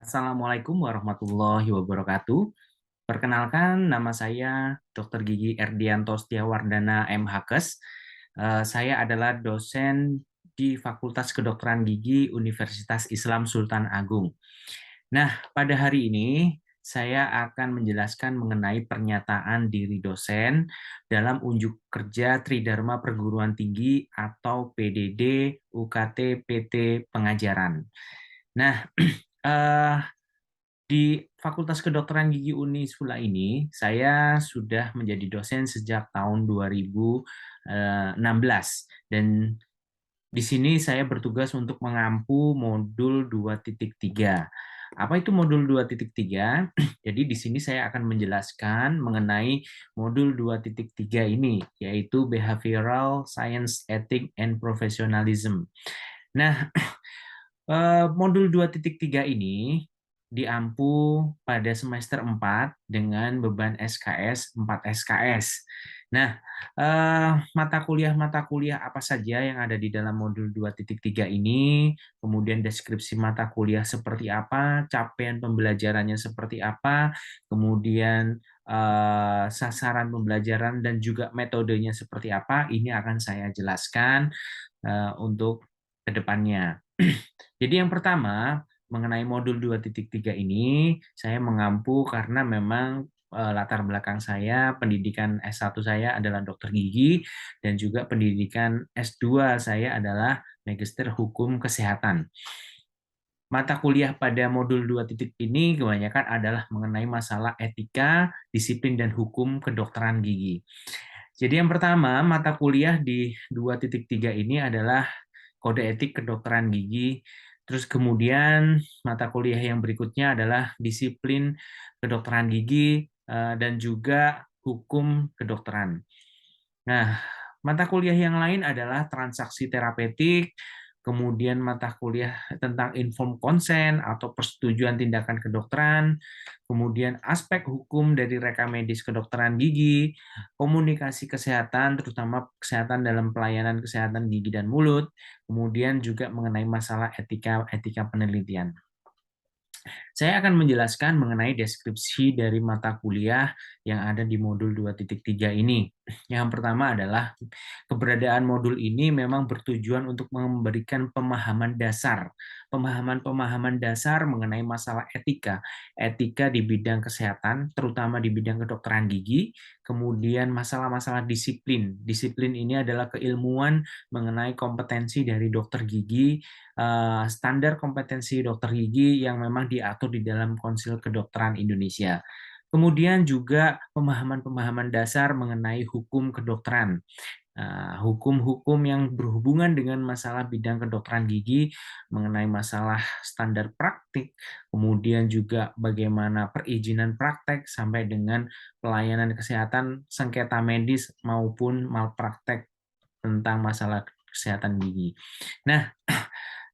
Assalamualaikum warahmatullahi wabarakatuh. Perkenalkan, nama saya Dr. Gigi Erdianto Setiawardana MHKes. Saya adalah dosen di Fakultas Kedokteran Gigi Universitas Islam Sultan Agung. Nah, pada hari ini saya akan menjelaskan mengenai pernyataan diri dosen dalam unjuk kerja Tridharma Perguruan Tinggi atau PDD UKT PT Pengajaran. Nah, eh, di Fakultas Kedokteran Gigi Unisula ini, saya sudah menjadi dosen sejak tahun 2016 dan di sini saya bertugas untuk mengampu modul 2.3. Apa itu modul 2.3? Jadi di sini saya akan menjelaskan mengenai modul 2.3 ini, yaitu Behavioral Science, Ethics, and Professionalism. Nah, modul 2.3 ini diampu pada semester 4 dengan beban SKS 4 SKS. Nah, mata kuliah apa saja yang ada di dalam modul 2.3 ini, kemudian deskripsi mata kuliah seperti apa, capaian pembelajarannya seperti apa, kemudian sasaran pembelajaran dan juga metodenya seperti apa, ini akan saya jelaskan untuk kedepannya. Jadi yang pertama, mengenai modul 2.3 ini, saya mengampu karena memang latar belakang saya, pendidikan S1 saya adalah dokter gigi, dan juga pendidikan S2 saya adalah Magister Hukum Kesehatan. Mata kuliah pada modul 2 titik ini kebanyakan adalah mengenai masalah etika, disiplin, dan hukum kedokteran gigi. Jadi yang pertama, mata kuliah di 2.3 ini adalah kode etik kedokteran gigi. Terus kemudian mata kuliah yang berikutnya adalah disiplin kedokteran gigi dan juga hukum kedokteran. Nah, mata kuliah yang lain adalah transaksi terapeutik, kemudian mata kuliah tentang informed consent atau persetujuan tindakan kedokteran, kemudian aspek hukum dari rekam medis kedokteran gigi, komunikasi kesehatan, terutama kesehatan dalam pelayanan kesehatan gigi dan mulut, kemudian juga mengenai masalah etika penelitian. Saya akan menjelaskan mengenai deskripsi dari mata kuliah yang ada di modul 2.3 ini. Yang pertama adalah keberadaan modul ini memang bertujuan untuk memberikan pemahaman dasar mengenai masalah etika di bidang kesehatan, terutama di bidang kedokteran gigi, kemudian masalah-masalah disiplin. Disiplin ini adalah keilmuan mengenai kompetensi dari dokter gigi, standar kompetensi dokter gigi yang memang diatur di dalam Konsil Kedokteran Indonesia. Kemudian juga pemahaman-pemahaman dasar mengenai hukum kedokteran. Hukum-hukum yang berhubungan dengan masalah bidang kedokteran gigi, mengenai masalah standar praktik, kemudian juga bagaimana perizinan praktek sampai dengan pelayanan kesehatan, sengketa medis maupun malpraktek tentang masalah kesehatan gigi. Nah,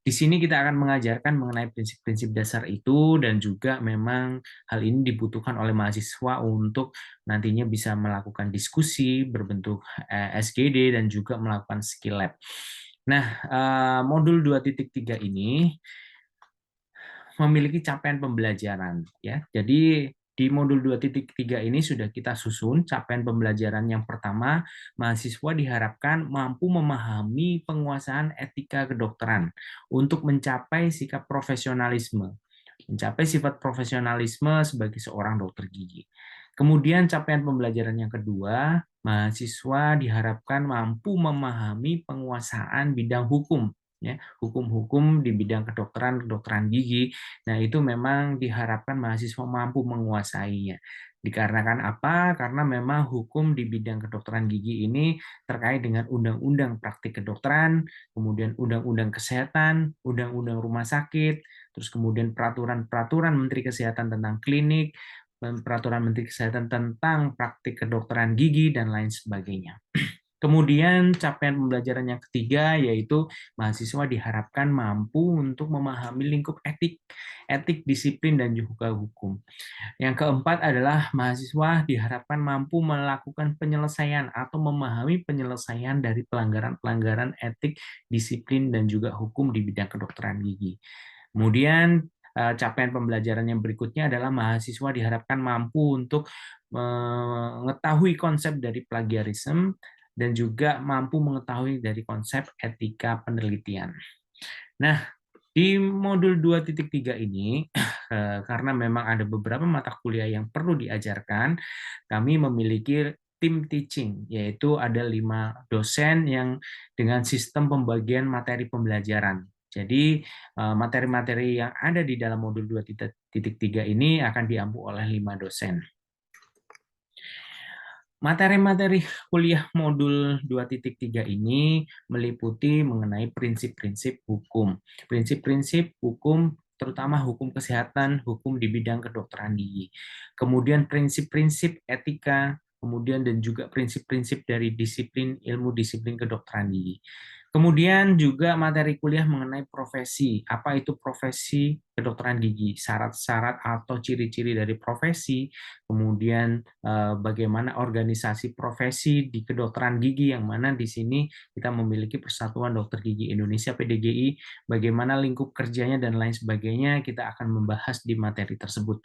di sini kita akan mengajarkan mengenai prinsip-prinsip dasar itu dan juga memang hal ini dibutuhkan oleh mahasiswa untuk nantinya bisa melakukan diskusi berbentuk SGD dan juga melakukan skill lab. Nah, modul 2.3 ini memiliki capaian pembelajaran ya. Jadi di modul 2.3 ini sudah kita susun capaian pembelajaran yang pertama, mahasiswa diharapkan mampu memahami penguasaan etika kedokteran untuk mencapai sikap profesionalisme, mencapai sifat profesionalisme sebagai seorang dokter gigi. Kemudian capaian pembelajaran yang kedua, mahasiswa diharapkan mampu memahami penguasaan bidang hukum, ya, hukum-hukum di bidang kedokteran gigi. Nah, itu memang diharapkan mahasiswa mampu menguasainya. Dikarenakan apa? Karena memang hukum di bidang kedokteran gigi ini terkait dengan undang-undang praktik kedokteran, kemudian undang-undang kesehatan, undang-undang rumah sakit, terus kemudian peraturan-peraturan Menteri Kesehatan tentang klinik, peraturan Menteri Kesehatan tentang praktik kedokteran gigi, dan lain sebagainya. Kemudian capaian pembelajaran yang ketiga yaitu mahasiswa diharapkan mampu untuk memahami lingkup etik, disiplin, dan juga hukum. Yang keempat adalah mahasiswa diharapkan mampu melakukan penyelesaian atau memahami penyelesaian dari pelanggaran-pelanggaran etik, disiplin, dan juga hukum di bidang kedokteran gigi. Kemudian capaian pembelajaran yang berikutnya adalah mahasiswa diharapkan mampu untuk mengetahui konsep dari plagiarisme dan juga mampu mengetahui dari konsep etika penelitian. Nah, di modul 2.3 ini, karena memang ada beberapa mata kuliah yang perlu diajarkan, kami memiliki tim teaching, yaitu ada 5 dosen yang dengan sistem pembagian materi pembelajaran. Jadi, materi-materi yang ada di dalam modul 2.3 ini akan diampu oleh 5 dosen. Materi-materi kuliah modul 2.3 ini meliputi mengenai prinsip-prinsip hukum. Prinsip-prinsip hukum terutama hukum kesehatan, hukum di bidang kedokteran gigi. Kemudian prinsip-prinsip etika, kemudian dan juga prinsip-prinsip dari disiplin ilmu disiplin kedokteran gigi. Kemudian juga materi kuliah mengenai profesi. Apa itu profesi kedokteran gigi? Syarat-syarat atau ciri-ciri dari profesi, kemudian bagaimana organisasi profesi di kedokteran gigi, yang mana di sini kita memiliki Persatuan Dokter Gigi Indonesia (PDGI), bagaimana lingkup kerjanya dan lain sebagainya, kita akan membahas di materi tersebut.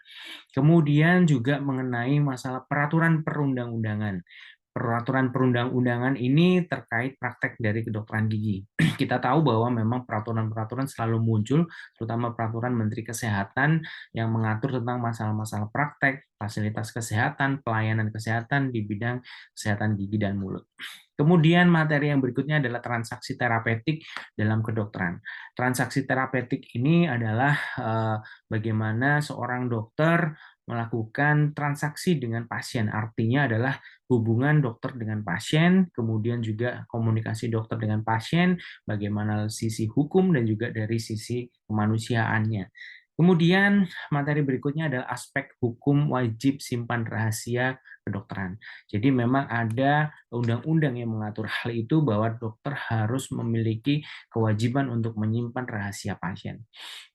Kemudian juga mengenai masalah peraturan perundang-undangan. Peraturan perundang-undangan ini terkait praktek dari kedokteran gigi. Kita tahu bahwa memang peraturan-peraturan selalu muncul, terutama peraturan Menteri Kesehatan yang mengatur tentang masalah-masalah praktek, fasilitas kesehatan, pelayanan kesehatan di bidang kesehatan gigi dan mulut. Kemudian materi yang berikutnya adalah transaksi terapeutik dalam kedokteran. Transaksi terapeutik ini adalah bagaimana seorang dokter melakukan transaksi dengan pasien. Artinya adalah hubungan dokter dengan pasien, kemudian juga komunikasi dokter dengan pasien, bagaimana sisi hukum dan juga dari sisi kemanusiaannya. Kemudian materi berikutnya adalah aspek hukum wajib simpan rahasia kedokteran. Jadi memang ada undang-undang yang mengatur hal itu bahwa dokter harus memiliki kewajiban untuk menyimpan rahasia pasien.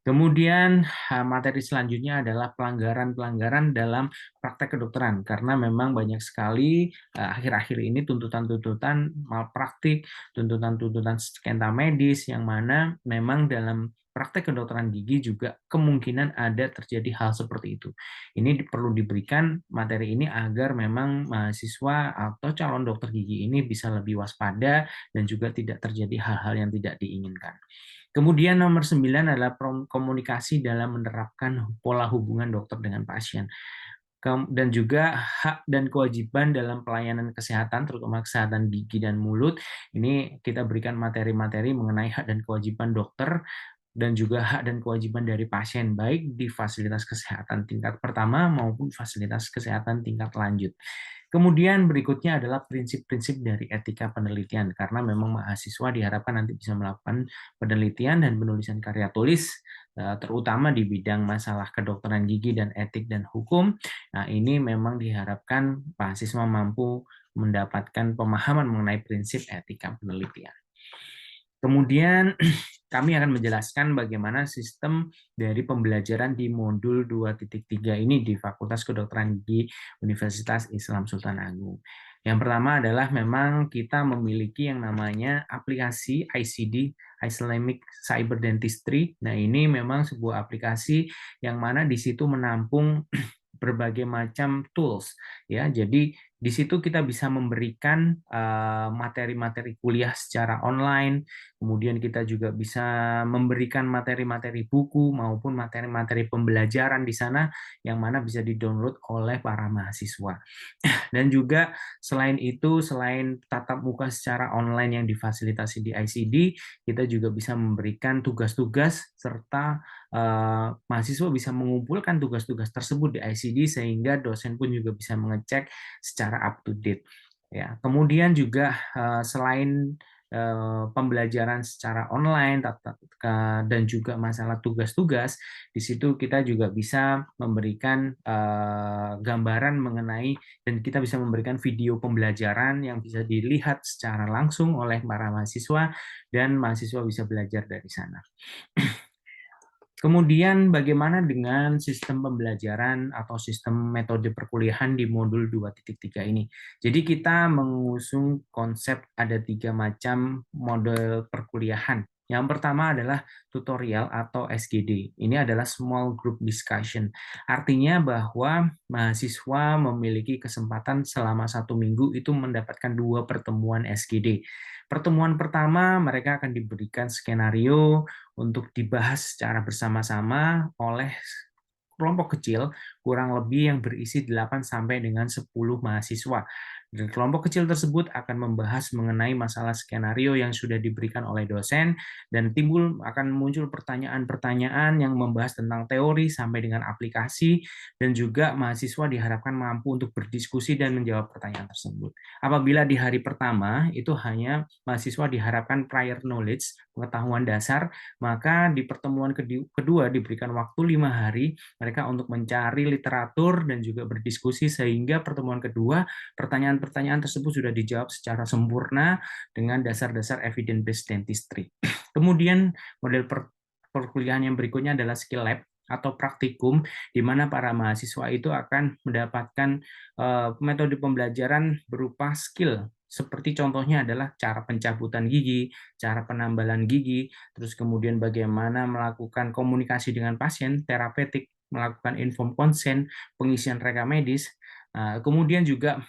Kemudian materi selanjutnya adalah pelanggaran-pelanggaran dalam praktek kedokteran, karena memang banyak sekali akhir-akhir ini tuntutan-tuntutan malpraktik, tuntutan-tuntutan skema medis yang mana memang dalam praktek kedokteran gigi juga kemungkinan ada terjadi hal seperti itu. Ini perlu diberikan materi ini agar memang mahasiswa atau calon dokter gigi ini bisa lebih waspada dan juga tidak terjadi hal-hal yang tidak diinginkan. Kemudian nomor 9 adalah komunikasi dalam menerapkan pola hubungan dokter dengan pasien. Dan juga hak dan kewajiban dalam pelayanan kesehatan, terutama kesehatan gigi dan mulut. Ini kita berikan materi-materi mengenai hak dan kewajiban dokter dan juga hak dan kewajiban dari pasien, baik di fasilitas kesehatan tingkat pertama maupun fasilitas kesehatan tingkat lanjut. Kemudian berikutnya adalah prinsip-prinsip dari etika penelitian, karena memang mahasiswa diharapkan nanti bisa melakukan penelitian dan penulisan karya tulis, terutama di bidang masalah kedokteran gigi dan etik dan hukum. Nah, ini memang diharapkan mahasiswa mampu mendapatkan pemahaman mengenai prinsip etika penelitian. Kemudian kami akan menjelaskan bagaimana sistem dari pembelajaran di modul 2.3 ini di Fakultas Kedokteran Gigi Universitas Islam Sultan Agung. Yang pertama adalah memang kita memiliki yang namanya aplikasi ICD, Islamic Cyber Dentistry. Nah, ini memang sebuah aplikasi yang mana di situ menampung berbagai macam tools, ya. Jadi di situ kita bisa memberikan materi-materi kuliah secara online, kemudian kita juga bisa memberikan materi-materi buku maupun materi-materi pembelajaran di sana yang mana bisa di-download oleh para mahasiswa. Dan juga selain itu, selain tatap muka secara online yang difasilitasi di ICD, kita juga bisa memberikan tugas-tugas serta mahasiswa bisa mengumpulkan tugas-tugas tersebut di ICD sehingga dosen pun juga bisa mengecek secara up to date. Ya, kemudian juga selain pembelajaran secara online dan juga masalah tugas-tugas, di situ kita juga bisa memberikan gambaran mengenai dan kita bisa memberikan video pembelajaran yang bisa dilihat secara langsung oleh para mahasiswa dan mahasiswa bisa belajar dari sana. Kemudian bagaimana dengan sistem pembelajaran atau sistem metode perkuliahan di modul 2.3 ini? Jadi kita mengusung konsep ada 3 macam model perkuliahan. Yang pertama adalah tutorial atau SGD. Ini adalah small group discussion. Artinya bahwa mahasiswa memiliki kesempatan selama 1 minggu itu mendapatkan 2 pertemuan SGD. Pertemuan pertama mereka akan diberikan skenario untuk dibahas secara bersama-sama oleh kelompok kecil kurang lebih yang berisi 8 sampai dengan 10 mahasiswa. Dan kelompok kecil tersebut akan membahas mengenai masalah skenario yang sudah diberikan oleh dosen dan akan muncul pertanyaan-pertanyaan yang membahas tentang teori sampai dengan aplikasi dan juga mahasiswa diharapkan mampu untuk berdiskusi dan menjawab pertanyaan tersebut. Apabila di hari pertama itu hanya mahasiswa diharapkan prior knowledge, pengetahuan dasar, maka di pertemuan kedua diberikan waktu 5 hari mereka untuk mencari literatur dan juga berdiskusi sehingga pertemuan kedua pertanyaan-pertanyaan tersebut sudah dijawab secara sempurna dengan dasar-dasar evidence-based dentistry. Kemudian model perkuliahan yang berikutnya adalah skill lab atau praktikum, di mana para mahasiswa itu akan mendapatkan metode pembelajaran berupa skill, seperti contohnya adalah cara pencabutan gigi, cara penambalan gigi, terus kemudian bagaimana melakukan komunikasi dengan pasien, terapeutik, melakukan informed consent, pengisian rekam medis. Kemudian juga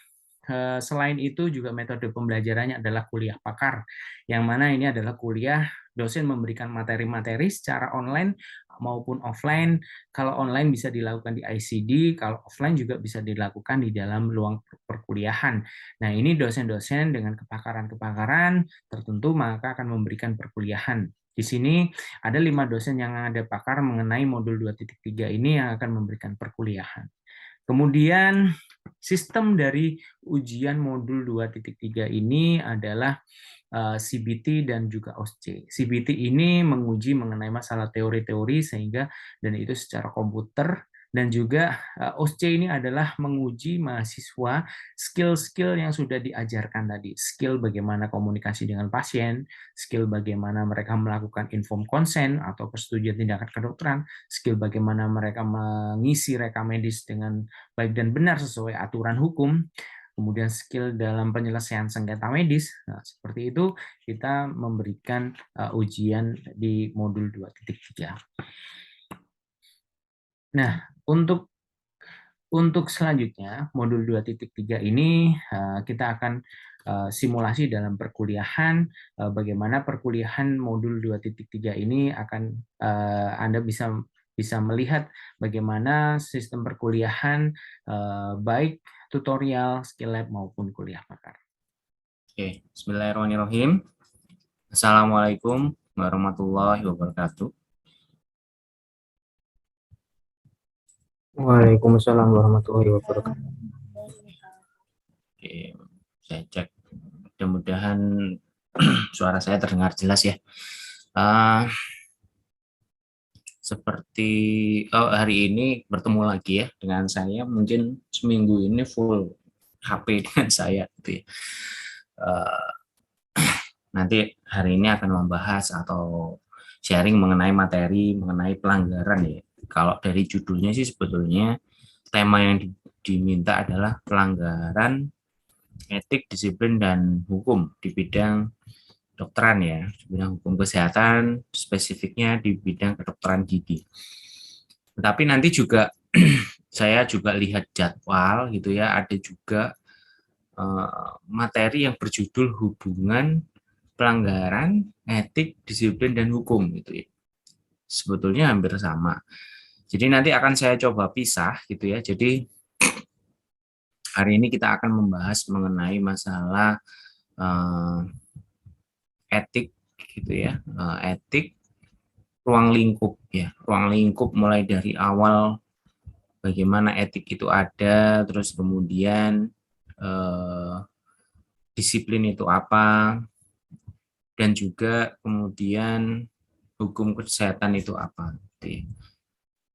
selain itu juga metode pembelajarannya adalah kuliah pakar, yang mana ini adalah kuliah dosen memberikan materi-materi secara online maupun offline. Kalau online bisa dilakukan di ICD, kalau offline juga bisa dilakukan di dalam ruang perkuliahan. Nah, ini dosen-dosen dengan kepakaran-kepakaran tertentu maka akan memberikan perkuliahan. Di sini ada 5 dosen yang ada pakar mengenai modul 2.3 ini yang akan memberikan perkuliahan. Kemudian sistem dari ujian modul 2.3 ini adalah CBT dan juga OSCE. CBT ini menguji mengenai masalah teori-teori sehingga dan itu secara komputer, dan juga OSCE ini adalah menguji mahasiswa skill-skill yang sudah diajarkan tadi. Skill bagaimana komunikasi dengan pasien, skill bagaimana mereka melakukan informed consent atau persetujuan tindakan kedokteran, skill bagaimana mereka mengisi rekam medis dengan baik dan benar sesuai aturan hukum, kemudian skill dalam penyelesaian sengketa medis. Nah, seperti itu kita memberikan ujian di modul 2.3. Nah, untuk selanjutnya modul 2.3 ini kita akan simulasi dalam perkuliahan, bagaimana perkuliahan modul 2.3 ini akan Anda bisa melihat bagaimana sistem perkuliahan baik tutorial, skill lab maupun kuliah pakar. Oke, bismillahirrahmanirrahim. Assalamualaikum warahmatullahi wabarakatuh. Waalaikumsalam warahmatullahi wabarakatuh. Oke, saya cek. Mudah-mudahan suara saya terdengar jelas ya. Seperti hari ini bertemu lagi ya dengan saya. Mungkin seminggu ini full HP dengan saya gitu ya. Nanti hari ini akan membahas atau sharing mengenai materi mengenai pelanggaran ya. Kalau dari judulnya sih sebetulnya tema yang diminta adalah pelanggaran etik, disiplin, dan hukum di bidang kedokteran ya, di bidang hukum kesehatan, spesifiknya di bidang kedokteran gigi. Tapi nanti juga saya juga lihat jadwal gitu ya, ada juga materi yang berjudul hubungan pelanggaran etik, disiplin, dan hukum gitu ya. Sebetulnya hampir sama. Jadi nanti akan saya coba pisah gitu ya. Jadi hari ini kita akan membahas mengenai masalah etik gitu ya, etik ruang lingkup ya, ruang lingkup mulai dari awal bagaimana etik itu ada, terus kemudian disiplin itu apa, dan juga kemudian hukum kesehatan itu apa. Gitu ya.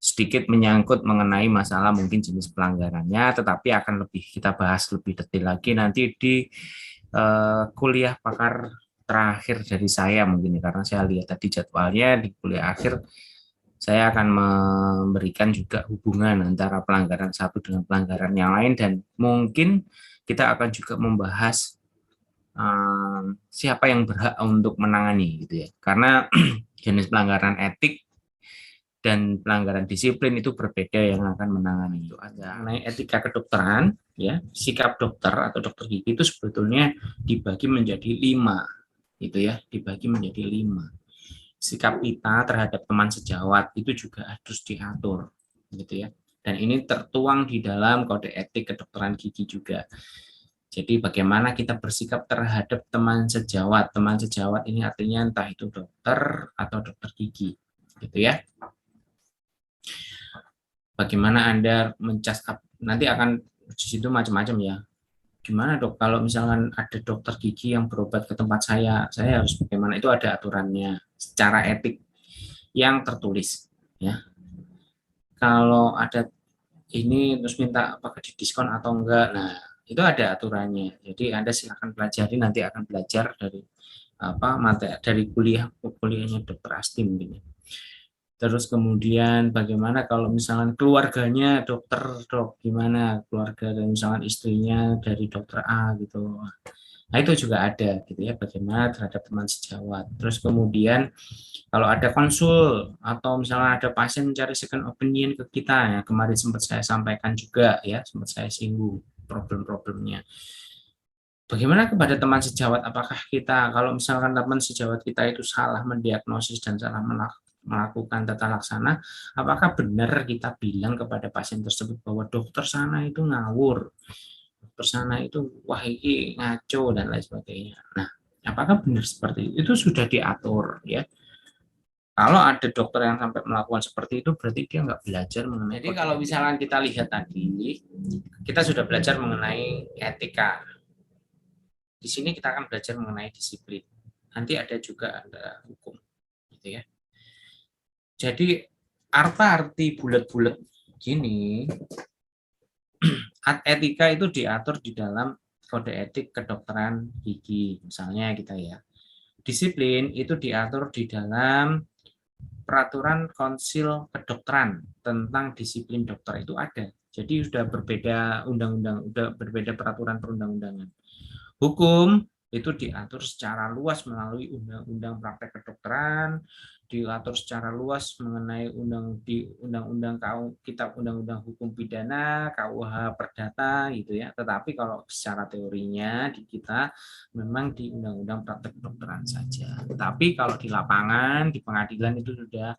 Sedikit menyangkut mengenai masalah mungkin jenis pelanggarannya, tetapi akan lebih kita bahas lebih detail lagi nanti di kuliah pakar terakhir dari saya mungkin, karena saya lihat tadi jadwalnya di kuliah akhir saya akan memberikan juga hubungan antara pelanggaran satu dengan pelanggaran yang lain, dan mungkin kita akan juga membahas siapa yang berhak untuk menangani gitu ya. Karena jenis pelanggaran etik dan pelanggaran disiplin itu berbeda yang akan menangani. Itu ada mengenai etika kedokteran, ya, sikap dokter atau dokter gigi itu sebetulnya dibagi menjadi 5, gitu ya, dibagi menjadi 5. Sikap kita terhadap teman sejawat itu juga harus diatur, gitu ya. Dan ini tertuang di dalam kode etik kedokteran gigi juga. Jadi bagaimana kita bersikap terhadap teman sejawat. Teman sejawat ini artinya entah itu dokter atau dokter gigi, gitu ya. Bagaimana Anda mencas up, nanti akan di situ macam-macam ya. Gimana dok kalau misalkan ada dokter gigi yang berobat ke tempat saya harus bagaimana? Itu ada aturannya secara etik yang tertulis ya. Kalau ada ini terus minta apakah didiskon atau enggak, nah itu ada aturannya. Jadi Anda silakan pelajari, nanti akan belajar dari materi dari kuliahnya dokter Astim gini. Terus kemudian bagaimana kalau misalkan keluarganya dokter, dok, gimana keluarga dan misalkan istrinya dari dokter A gitu. Nah itu juga ada gitu ya, bagaimana terhadap teman sejawat. Terus kemudian kalau ada konsul atau misalnya ada pasien mencari second opinion ke kita ya, kemarin sempat saya sampaikan juga ya, sempat saya singgung problem-problemnya. Bagaimana kepada teman sejawat, apakah kita kalau misalkan teman sejawat kita itu salah mendiagnosis dan salah melakukan tata laksana, apakah benar kita bilang kepada pasien tersebut bahwa dokter sana itu ngawur, dokter sana itu wah ini ngaco dan lain sebagainya. Nah, apakah benar seperti itu? Itu sudah diatur ya. Kalau ada dokter yang sampai melakukan seperti itu, berarti dia nggak belajar mengenai. Jadi kalau misalkan kita lihat tadi, kita sudah belajar mengenai etika. Di sini kita akan belajar mengenai disiplin. Nanti ada juga ada hukum, gitu ya. Jadi arti bulat-bulat gini, etika itu diatur di dalam kode etik kedokteran gigi, misalnya kita ya. Disiplin itu diatur di dalam peraturan konsil kedokteran tentang disiplin dokter itu ada. Jadi sudah berbeda undang-undang, sudah berbeda peraturan perundang-undangan. Hukum itu diatur secara luas melalui undang-undang praktek kedokteran, diatur secara luas mengenai undang-undang kitab undang-undang hukum pidana, KUH Perdata gitu ya. Tetapi kalau secara teorinya di kita memang di undang-undang praktek kedokteran saja. Tetapi kalau di lapangan, di pengadilan itu sudah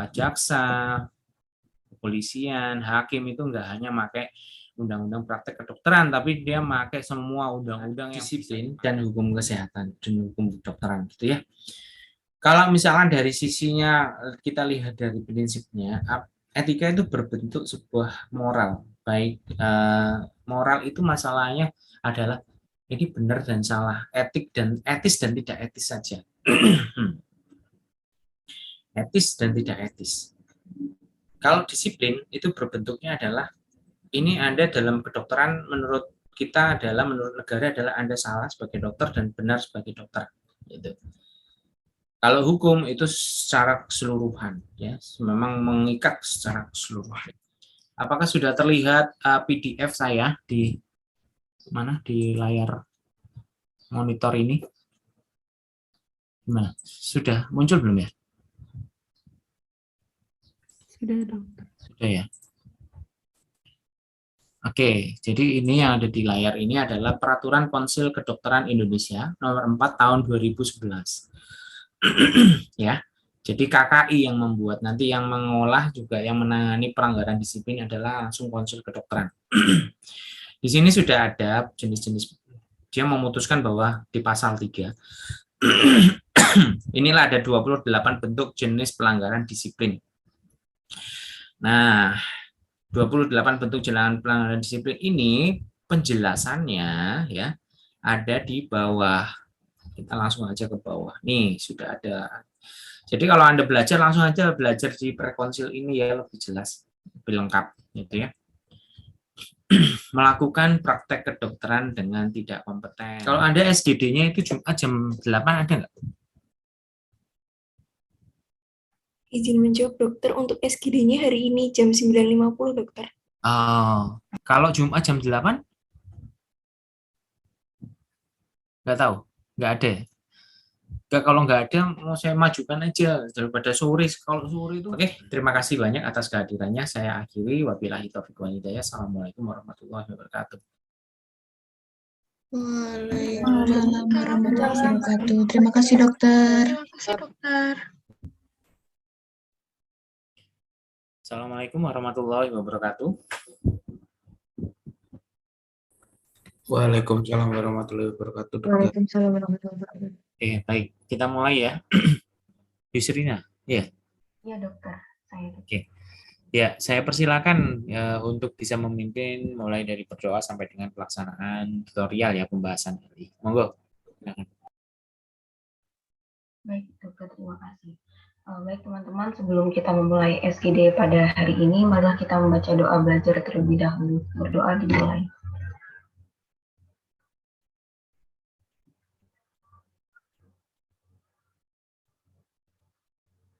jaksa, kepolisian, hakim itu enggak hanya pakai undang-undang praktek kedokteran, tapi dia pakai semua undang-undang disiplin dan hukum kesehatan dan hukum kedokteran gitu ya. Kalau misalkan dari sisinya kita lihat dari prinsipnya, etika itu berbentuk sebuah moral. Baik moral itu masalahnya adalah ini benar dan salah, etik dan etis dan tidak etis saja. Etis dan tidak etis. Kalau disiplin itu berbentuknya adalah ini Anda dalam kedokteran menurut kita adalah menurut negara adalah Anda salah sebagai dokter dan benar sebagai dokter gitu. Kalau hukum itu secara keseluruhan ya, memang mengikat secara keseluruhan. Apakah sudah terlihat PDF saya di mana di layar monitor ini? Gimana? Sudah muncul belum ya? Sudah, dokter. Sudah ya. Oke, jadi ini yang ada di layar ini adalah Peraturan Konsil Kedokteran Indonesia nomor 4 tahun 2011. Ya. Jadi KKI yang membuat, nanti yang mengolah juga yang menangani pelanggaran disiplin adalah langsung Konsil Kedokteran. Di sini sudah ada jenis-jenis, dia memutuskan bahwa di pasal 3 inilah ada 28 bentuk jenis pelanggaran disiplin. Nah, 28 bentuk pelanggaran disiplin ini penjelasannya ya ada di bawah. Kita langsung aja ke bawah. Nih, sudah ada. Jadi kalau Anda belajar langsung aja belajar di prekonsil ini ya lebih jelas, lebih lengkap gitu ya. Melakukan praktek kedokteran dengan tidak kompeten. Kalau Anda SGD-nya itu Jumat jam 8 ada nggak? Izin menjawab, dokter. Untuk SGD-nya hari ini jam 9.50, dokter. Oh, kalau Jumat jam 8? Nggak tahu, nggak ada. Nggak, kalau nggak ada mau saya majukan aja daripada sore. Kalau sore itu. Oke, terima kasih banyak atas kehadirannya. Saya akhiri. Wabillahi taufiq wal hidayah. Assalamualaikum warahmatullahi wabarakatuh. Waalaikumsalam warahmatullahi wabarakatuh. Terima kasih dokter. Terima kasih, dokter. Assalamualaikum warahmatullahi wabarakatuh. Waalaikumsalam warahmatullahi wabarakatuh, dokter. Waalaikumsalam warahmatullahi wabarakatuh. Baik, kita mulai ya. Yusrina, ya. Iya, dokter. Saya Oke. Ya, saya persilakan untuk bisa memimpin mulai dari berdoa sampai dengan pelaksanaan tutorial ya, pembahasan hari. Monggo. Silakan. Baik, dokter. Terima kasih. Baik, teman-teman. Sebelum kita memulai SGD pada hari ini, marilah kita membaca doa belajar terlebih dahulu. Berdoa dimulai.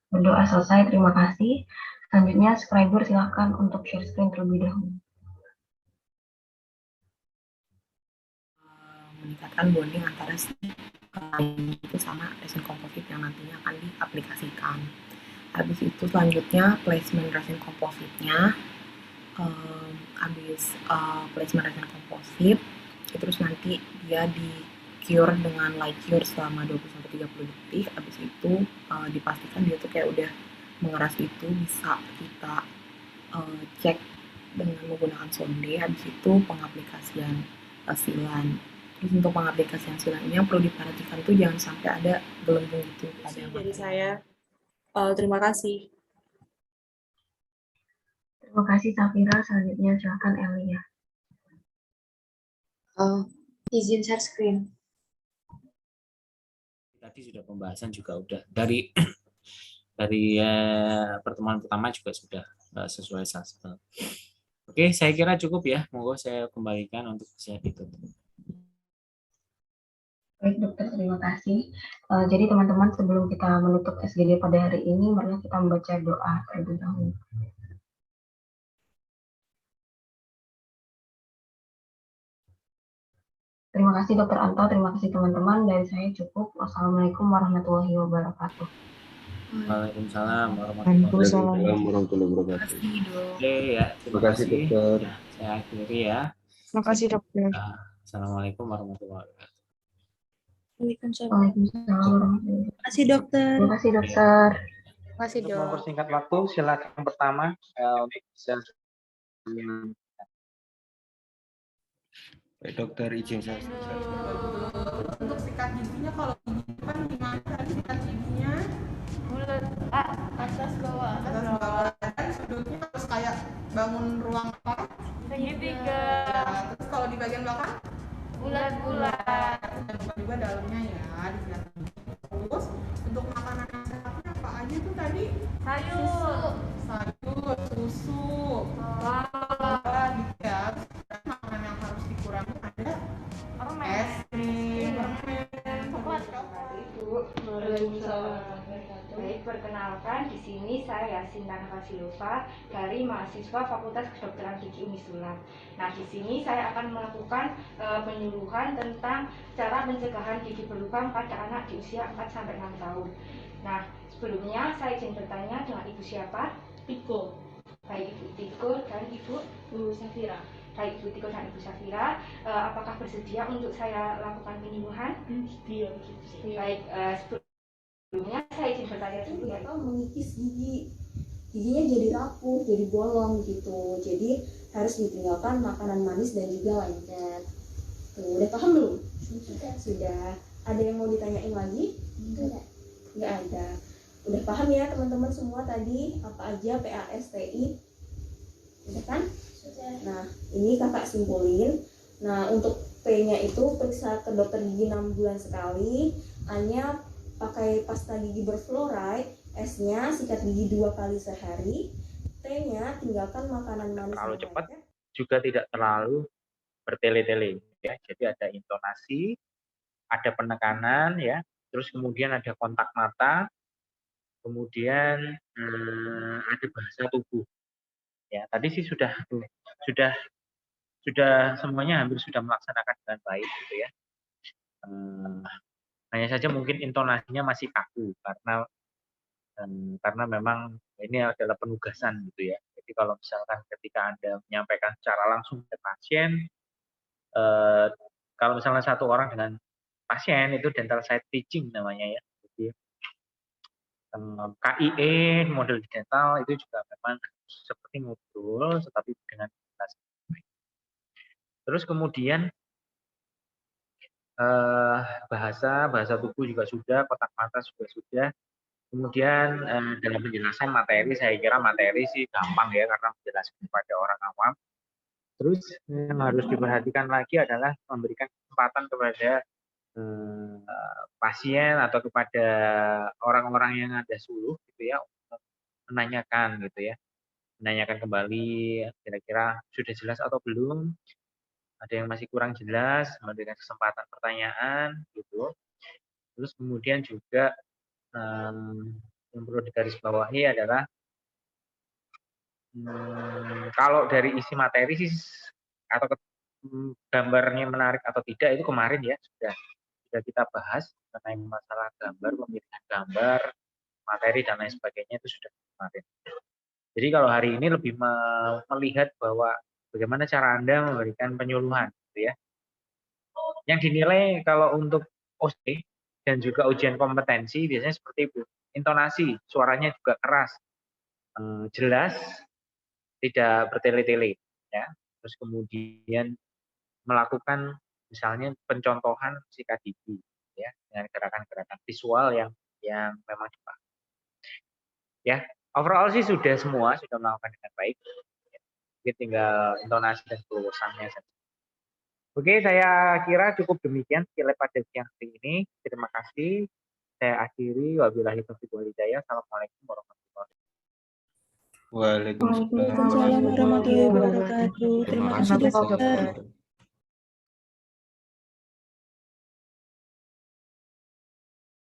Berdoa selesai, terima kasih. Selanjutnya, subscriber silakan untuk share screen terlebih dahulu. Meningkatkan bonding antara itu sama resin komposit yang nantinya akan diaplikasikan. Habis itu selanjutnya placement resin kompositnya. Habis placement resin komposit, terus nanti dia di cure dengan light cure selama 20-30 detik. Habis itu dipastikan dia tuh kayak udah mengeras, itu bisa kita cek dengan menggunakan sonde. Habis itu pengaplikasian silan. Terus untuk pengaplikasian silannya perlu diperhatikan tuh jangan sampai ada gelembung gitu pada dari saya. Terima kasih. Terima kasih, Safira. Selanjutnya, silakan Elia. Izin share screen. Tadi sudah pembahasan juga udah dari pertemuan pertama juga sudah sesuai sasaran. Oke, saya kira cukup ya. Monggo saya kembalikan untuk bisa ditutup. Baik, dokter. Terima kasih. Jadi, teman-teman, sebelum kita menutup SGD pada hari ini, marilah kita membaca doa terlebih dahulu. Terima kasih, Dokter Anto. Terima kasih, teman-teman. Dari saya cukup. Wassalamualaikum warahmatullahi wabarakatuh. Waalaikumsalam warahmatullahi wabarakatuh. Oke ya, terima kasih dokter. Saya akhiri ya. Terima kasih dokter. Assalamualaikum warahmatullahi wabarakatuh. Waalaikumsalam warahmatullahi Terima kasih, dokter. Terima kasih, dokter. Terima kasih, Untuk Dok. mempersingkat waktu, silakan pertama untuk bisa. Dokter izin saya. Untuk sikat giginya, kalau gigi kan gimana tadi sikat giginya? Mulut atas bawah. Atas bawah. Kan sudutnya harus kayak bangun ruang apa? Segitiga. Ya, terus kalau di bagian belakang? Bulat-bulat. Dan juga dalamnya ya disikat gigi. Terus untuk makanan yang sehatnya apa aja tuh tadi? Sayur. Sayur, susu, gitu ya. Dan makanan yang harus dikurangi ada es krim, permen, Baik, perkenalkan di sini saya Sinta Navasilova dari mahasiswa Fakultas Kedokteran Gigi Unisulam. Nah, di sini saya akan melakukan penyuluhan tentang cara pencegahan gigi berlubang pada anak di usia 4-6 tahun. Nah, sebelumnya saya izin bertanya dengan Ibu siapa? Tiko. Baik, Ibu Tiko dan Ibu Safira. Baik, Ibu Tiko dan Ibu Safira, apakah bersedia untuk saya lakukan penyuluhan? Iya. Baik, sebelumnya saya izin bertanya dulu ya. Atau mengikis giginya jadi rapuh, jadi bolong gitu. Jadi harus ditinggalkan makanan manis dan juga lengket. Tuh, udah paham belum? Sudah. Ada yang mau ditanyain lagi? Nggak ada. Udah paham ya teman-teman semua tadi apa aja PASTI? Udah kan? Nah, ini kakak simpulin. Nah, untuk P-nya itu periksa ke dokter gigi 6 bulan sekali. A-nya pakai pasta gigi berfluoride. S-nya sikat gigi 2 kali sehari. T-nya tinggalkan makanan manis. Terlalu cepat, juga tidak terlalu bertele-tele. Ya. Jadi ada intonasi, ada penekanan, ya. Terus kemudian ada kontak mata, kemudian ada bahasa tubuh. Ya, tadi sih sudah semuanya hampir sudah melaksanakan dengan baik gitu ya. Hanya saja mungkin intonasinya masih kaku karena memang ini adalah penugasan gitu ya. Jadi kalau misalkan ketika Anda menyampaikan secara langsung ke pasien, kalau misalnya satu orang dengan pasien itu dental side teaching namanya ya. Jadi KIE model di dental itu juga memang seperti ngobrol tetapi dengan jelas. Terus kemudian bahasa tubuh juga sudah, kotak mata juga sudah. Kemudian dalam penjelasan materi, saya kira materi sih gampang ya karena menjelaskan kepada orang awam. Terus yang harus diperhatikan lagi adalah memberikan kesempatan kepada pasien atau kepada orang-orang yang ada suluh gitu ya untuk menanyakan gitu ya, menanyakan kembali kira-kira sudah jelas atau belum, ada yang masih kurang jelas, memberikan kesempatan pertanyaan gitu. Terus kemudian juga yang perlu digarisbawahi adalah kalau dari isi materi sih atau gambarnya menarik atau tidak itu kemarin ya sudah kita bahas mengenai masalah gambar, pemilihan gambar, materi dan lain sebagainya itu sudah kemarin. Jadi kalau hari ini lebih melihat bahwa bagaimana cara Anda memberikan penyuluhan gitu ya. Yang dinilai kalau untuk OC dan juga ujian kompetensi biasanya seperti itu. Intonasi, suaranya juga keras, jelas, tidak bertele-tele ya. Terus kemudian melakukan misalnya pencontohan sikat gigi ya dengan gerakan-gerakan visual yang memang cepat. Ya, overall sih sudah melakukan dengan baik. Jadi tinggal intonasi dan kelulusannya saja. Oke, saya kira cukup demikian pada siang hari ini. Terima kasih. Saya akhiri. Wabillahi taufiq wal hidayah. Assalamualaikum warahmatullahi wabarakatuh. Waalaikumsalam Waalaikumsalam warahmatullahi wabarakatuh. Terima kasih, dokter.